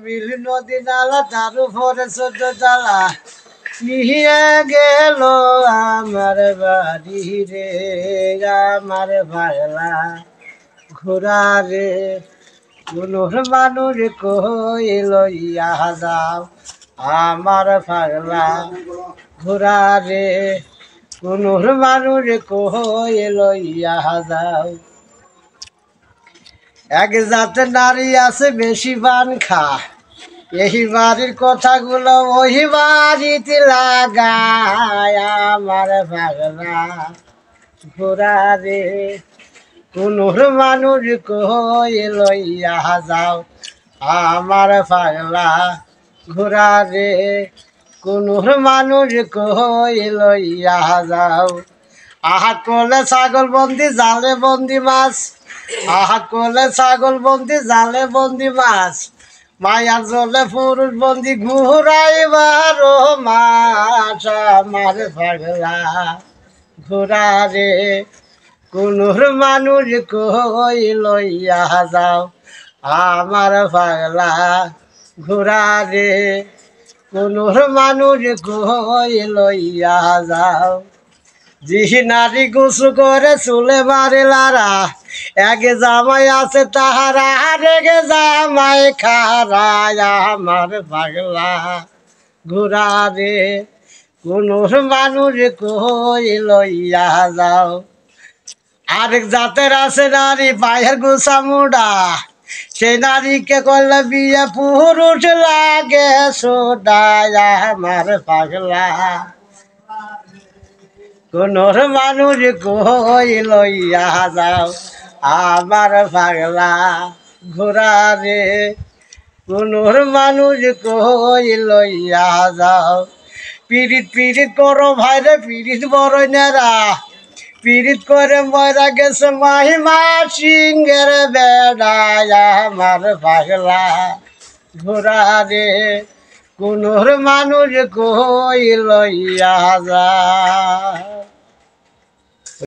মিল নদী নালা তার উপরে ছোট জ্বালা নিয়ে গেল আমার বাড়ি রে আমার বাংলা ঘোরা রে কোনোর মানুষ কই লইয়া যাও আমার পাগলা ঘোরা রে কোনোর মানুষ কই লইয়া যাও। এক জাতের নারী আছে বেশি পান খা, এই বাড়ির কথাগুলো ওই বাড়িতে লাগায় আমার পাগলা ঘোরা রে কোনোর মানুষ কই লইয়া যাও আমার পাগলা ঘোরা রে কোনোর মানুষ কই লইয়া যাও। আহা কোলে ছাগল বন্দি জালে বন্দি মাছ, আহা কোলে ছাগল বন্দি জালে বন্দি মাছ, মায়ার জলে পুরুষ বন্দি ঘুরাইবার মাছ আমার পাগলা ঘোরা রে কোনোর মানুষ কই লইয়া যাও আমার পাগলা ঘোরা রে কোনোর মানুষ কই লইয়া যাও। জি নারী গুছু করে চুলে মারে লারা, এক জামাই আছে তাহারা আরেক জামাই খারায় আমার পাগলা ঘোরা রে কোনোর মানুষ কই লইয়া যাও। আরেক জাতের আছে নারী পায়ের গুছা মুড়া, সেই নারীকে করলে বিয়ে পুরুষ লাগে সোডায় আমার পাগলা কোনোর মানুষ কই লইয়া যাও আমার পাগলা ঘোরা রে কোনোর মানুষ কই লইয়া যাও। পিরিত পিরিত করো ভাইরে পিরিত বড় নেরা, পিরিত করে মরা গেছে মাহিমা সিংহের বেড়ায় আমার পাগলা ঘোরা রে কোনোর মানুষ কই লইয়া যায়।